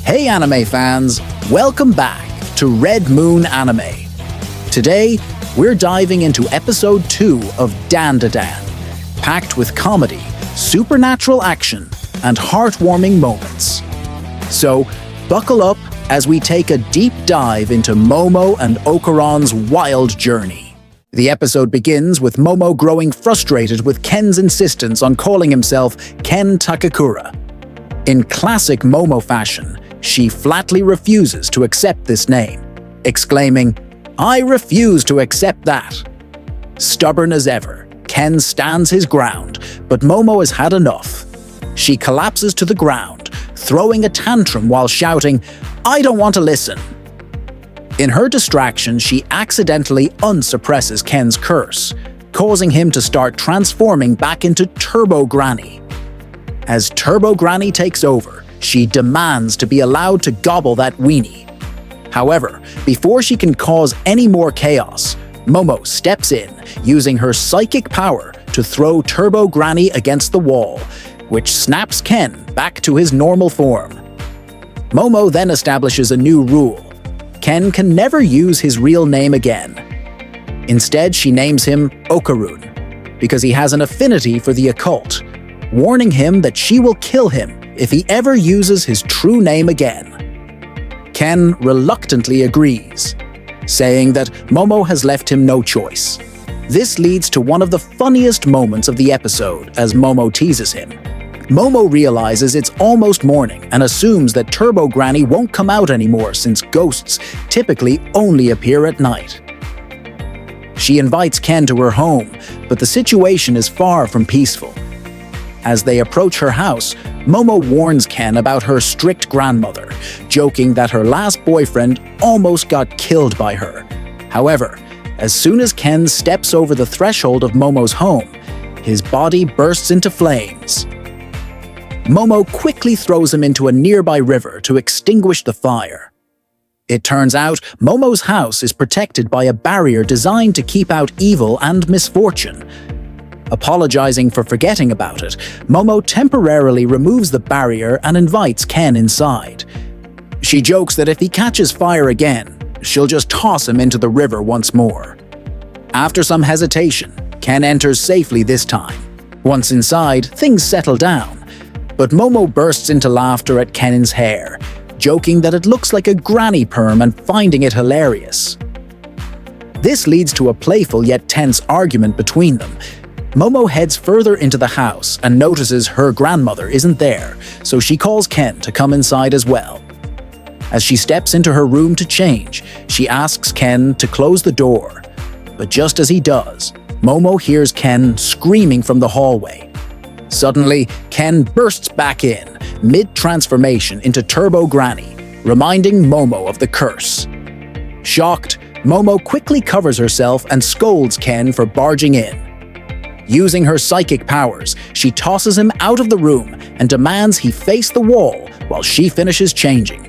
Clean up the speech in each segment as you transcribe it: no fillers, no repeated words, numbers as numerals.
Hey anime fans, welcome back to Red Moon Anime. Today, we're diving into episode 2 of DanDaDan, packed with comedy, supernatural action, and heartwarming moments. So, buckle up as we take a deep dive into Momo and Okuran's wild journey. The episode begins with Momo growing frustrated with Ken's insistence on calling himself Ken Takakura. In classic Momo fashion, she flatly refuses to accept this name, exclaiming, "I refuse to accept that." Stubborn as ever, Ken stands his ground, but Momo has had enough. She collapses to the ground, throwing a tantrum while shouting, "I don't want to listen." In her distraction, she accidentally unsuppresses Ken's curse, causing him to start transforming back into Turbo Granny. As Turbo Granny takes over, she demands to be allowed to gobble that weenie. However, before she can cause any more chaos, Momo steps in, using her psychic power to throw Turbo Granny against the wall, which snaps Ken back to his normal form. Momo then establishes a new rule. Ken can never use his real name again. Instead, she names him Okarun, because he has an affinity for the occult, warning him that she will kill him if he ever uses his true name again. Ken reluctantly agrees, saying that Momo has left him no choice. This leads to one of the funniest moments of the episode as Momo teases him. Momo realizes it's almost morning and assumes that Turbo Granny won't come out anymore since ghosts typically only appear at night. She invites Ken to her home, but the situation is far from peaceful. As they approach her house, Momo warns Ken about her strict grandmother, joking that her last boyfriend almost got killed by her. However, as soon as Ken steps over the threshold of Momo's home, his body bursts into flames. Momo quickly throws him into a nearby river to extinguish the fire. It turns out Momo's house is protected by a barrier designed to keep out evil and misfortune. Apologizing for forgetting about it, Momo temporarily removes the barrier and invites Ken inside. She jokes that if he catches fire again, she'll just toss him into the river once more. After some hesitation, Ken enters safely this time. Once inside, things settle down, but Momo bursts into laughter at Ken's hair, joking that it looks like a granny perm and finding it hilarious. This leads to a playful yet tense argument between them. Momo heads further into the house and notices her grandmother isn't there, so she calls Ken to come inside as well. As she steps into her room to change, she asks Ken to close the door. But just as he does, Momo hears Ken screaming from the hallway. Suddenly, Ken bursts back in, mid-transformation into Turbo Granny, reminding Momo of the curse. Shocked, Momo quickly covers herself and scolds Ken for barging in. Using her psychic powers, she tosses him out of the room and demands he face the wall while she finishes changing.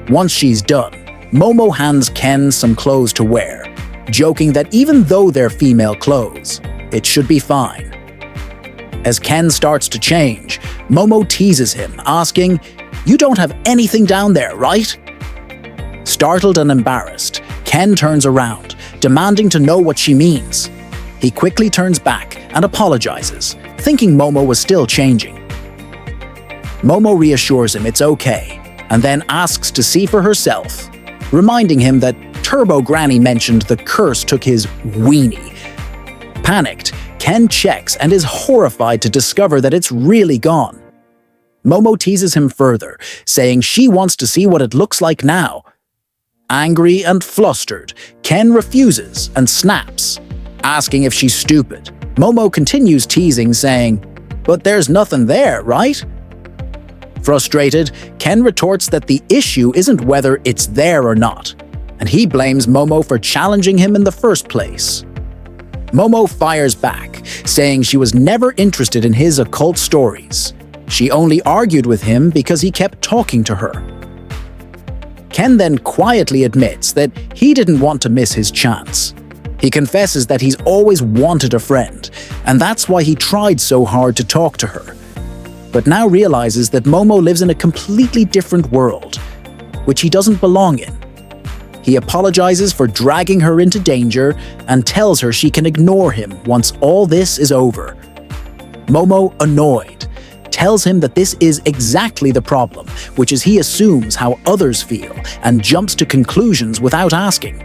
Once she's done, Momo hands Ken some clothes to wear, joking that even though they're female clothes, it should be fine. As Ken starts to change, Momo teases him, asking, "You don't have anything down there, right?" Startled and embarrassed, Ken turns around, demanding to know what she means. He quickly turns back and apologizes, thinking Momo was still changing. Momo reassures him it's okay, and then asks to see for herself, reminding him that Turbo Granny mentioned the curse took his weenie. Panicked, Ken checks and is horrified to discover that it's really gone. Momo teases him further, saying she wants to see what it looks like now. Angry and flustered, Ken refuses and snaps, asking if she's stupid. Momo continues teasing, saying, "But there's nothing there, right?" Frustrated, Ken retorts that the issue isn't whether it's there or not, and he blames Momo for challenging him in the first place. Momo fires back, saying she was never interested in his occult stories. She only argued with him because he kept talking to her. Ken then quietly admits that he didn't want to miss his chance. He confesses that he's always wanted a friend, and that's why he tried so hard to talk to her. but now realizes that Momo lives in a completely different world, which he doesn't belong in. He apologizes for dragging her into danger and tells her she can ignore him once all this is over. Momo, annoyed, tells him that this is exactly the problem, which is he assumes how others feel and jumps to conclusions without asking.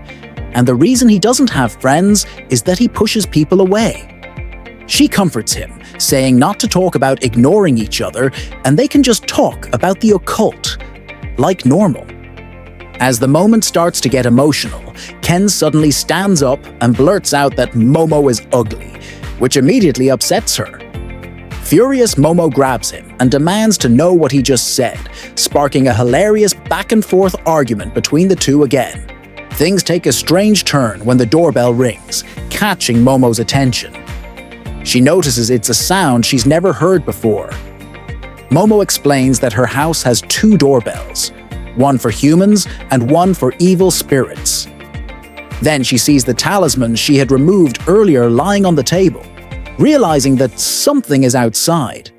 And the reason he doesn't have friends is that he pushes people away. She comforts him, saying not to talk about ignoring each other and they can just talk about the occult, like normal. As the moment starts to get emotional, Ken suddenly stands up and blurts out that Momo is ugly, which immediately upsets her. Furious, Momo grabs him and demands to know what he just said, sparking a hilarious back-and-forth argument between the two again. Things take a strange turn when the doorbell rings, catching Momo's attention. She notices it's a sound she's never heard before. Momo explains that her house has 2 doorbells, one for humans and one for evil spirits. Then she sees the talisman she had removed earlier lying on the table, realizing that something is outside.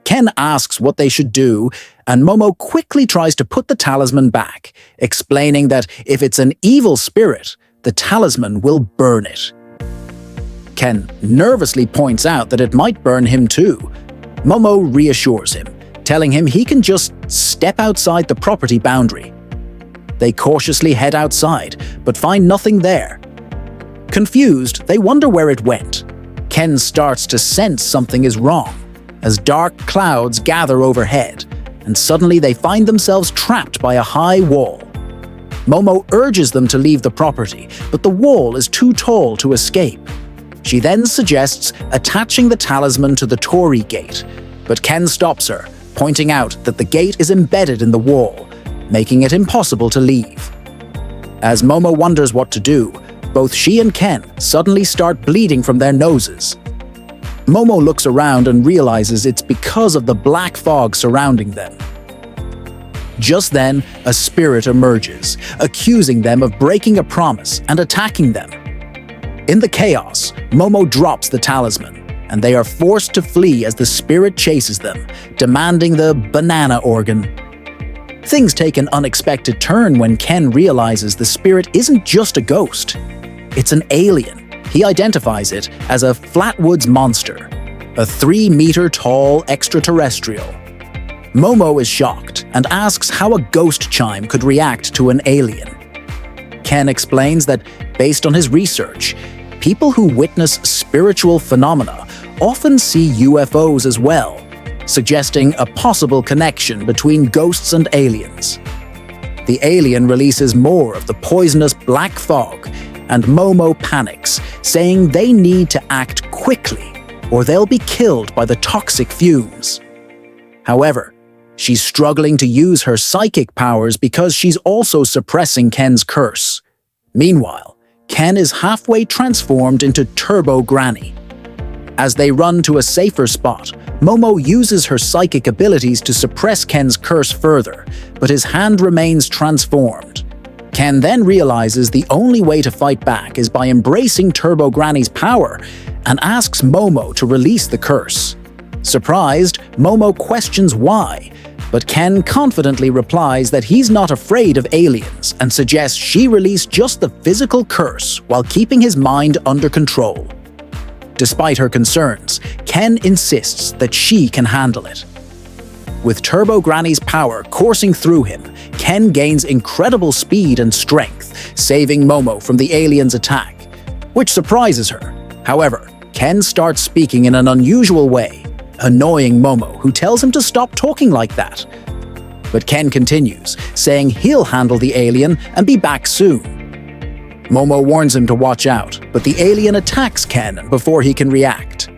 Ken asks what they should do, and Momo quickly tries to put the talisman back, explaining that if it's an evil spirit, the talisman will burn it. Ken nervously points out that it might burn him too. Momo reassures him, telling him he can just step outside the property boundary. They cautiously head outside, but find nothing there. Confused, they wonder where it went. Ken starts to sense something is wrong, as dark clouds gather overhead, and suddenly they find themselves trapped by a high wall. Momo urges them to leave the property, but the wall is too tall to escape. She then suggests attaching the talisman to the Torii gate, but Ken stops her, pointing out that the gate is embedded in the wall, making it impossible to leave. As Momo wonders what to do, both she and Ken suddenly start bleeding from their noses. Momo looks around and realizes it's because of the black fog surrounding them. Just then, a spirit emerges, accusing them of breaking a promise and attacking them. In the chaos, Momo drops the talisman, and they are forced to flee as the spirit chases them, demanding the banana organ. Things take an unexpected turn when Ken realizes the spirit isn't just a ghost. It's an alien. He identifies it as a Flatwoods monster, a 3-meter-tall extraterrestrial. Momo is shocked and asks how a ghost chime could react to an alien. Ken explains that, based on his research, people who witness spiritual phenomena often see UFOs as well, suggesting a possible connection between ghosts and aliens. The alien releases more of the poisonous black fog, and Momo panics, saying they need to act quickly or they'll be killed by the toxic fumes. However, she's struggling to use her psychic powers because she's also suppressing Ken's curse. Meanwhile, Ken is halfway transformed into Turbo Granny. As they run to a safer spot, Momo uses her psychic abilities to suppress Ken's curse further, but his hand remains transformed. Ken then realizes the only way to fight back is by embracing Turbo Granny's power and asks Momo to release the curse. Surprised, Momo questions why, but Ken confidently replies that he's not afraid of aliens and suggests she release just the physical curse while keeping his mind under control. Despite her concerns, Ken insists that she can handle it. With Turbo Granny's power coursing through him, Ken gains incredible speed and strength, saving Momo from the alien's attack, which surprises her. However, Ken starts speaking in an unusual way, annoying Momo, who tells him to stop talking like that. But Ken continues, saying he'll handle the alien and be back soon. Momo warns him to watch out, but the alien attacks Ken before he can react.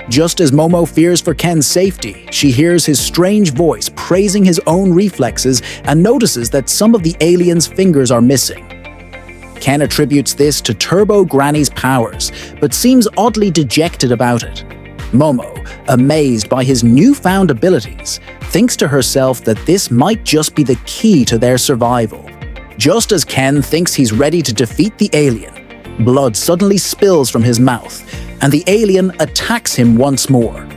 Just as Momo fears for Ken's safety, she hears his strange voice praising his own reflexes and notices that some of the alien's fingers are missing. Ken attributes this to Turbo Granny's powers, but seems oddly dejected about it. Momo, amazed by his newfound abilities, thinks to herself that this might just be the key to their survival. Just as Ken thinks he's ready to defeat the alien, blood suddenly spills from his mouth, and the alien attacks him once more.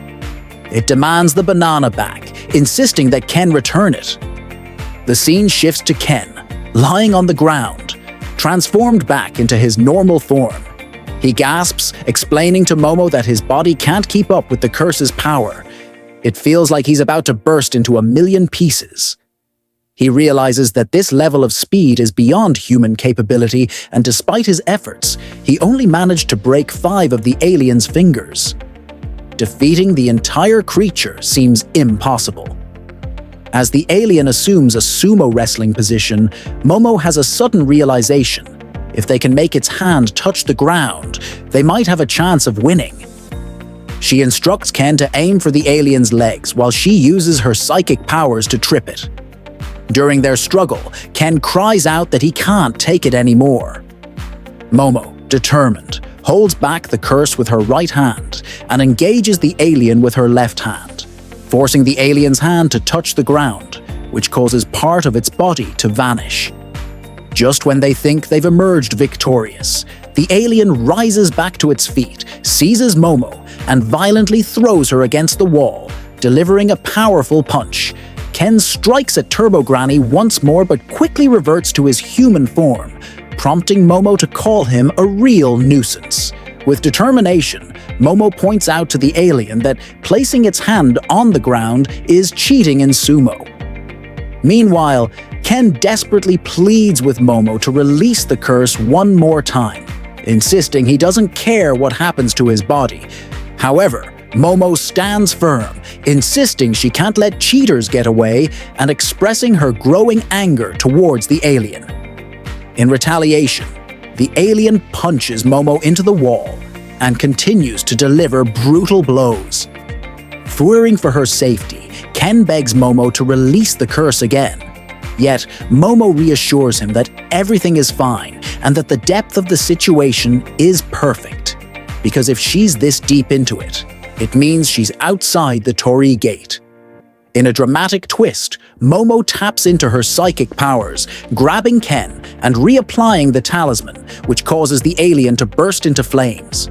It demands the banana back, insisting that Ken return it. The scene shifts to Ken, lying on the ground, transformed back into his normal form. He gasps, explaining to Momo that his body can't keep up with the curse's power. It feels like he's about to burst into a million pieces. He realizes that this level of speed is beyond human capability, and despite his efforts, he only managed to break 5 of the alien's fingers. Defeating the entire creature seems impossible. As the alien assumes a sumo wrestling position, Momo has a sudden realization. If they can make its hand touch the ground, they might have a chance of winning. She instructs Ken to aim for the alien's legs while she uses her psychic powers to trip it. During their struggle, Ken cries out that he can't take it anymore. Momo, determined, holds back the curse with her right hand and engages the alien with her left hand, forcing the alien's hand to touch the ground, which causes part of its body to vanish. Just when they think they've emerged victorious, the alien rises back to its feet, seizes Momo, and violently throws her against the wall, delivering a powerful punch. Ken strikes at Turbo Granny once more but quickly reverts to his human form, prompting Momo to call him a real nuisance. With determination, Momo points out to the alien that placing its hand on the ground is cheating in sumo. Meanwhile, Ken desperately pleads with Momo to release the curse one more time, insisting he doesn't care what happens to his body. However, Momo stands firm, insisting she can't let cheaters get away and expressing her growing anger towards the alien. In retaliation, the alien punches Momo into the wall and continues to deliver brutal blows. Fearing for her safety, Ken begs Momo to release the curse again. Yet, Momo reassures him that everything is fine and that the depth of the situation is perfect. Because if she's this deep into it, it means she's outside the Torii Gate. In a dramatic twist, Momo taps into her psychic powers, grabbing Ken and reapplying the talisman, which causes the alien to burst into flames.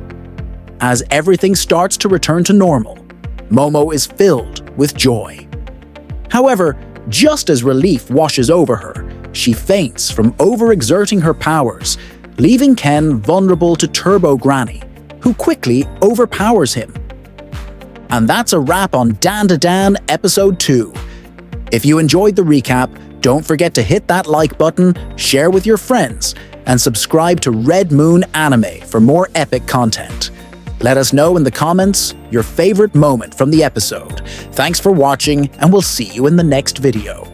As everything starts to return to normal, Momo is filled with joy. However, just as relief washes over her, she faints from overexerting her powers, leaving Ken vulnerable to Turbo Granny, who quickly overpowers him. And that's a wrap on DanDaDan Episode 2. If you enjoyed the recap, don't forget to hit that like button, share with your friends, and subscribe to Red Moon Anime for more epic content. Let us know in the comments your favorite moment from the episode. Thanks for watching, and we'll see you in the next video.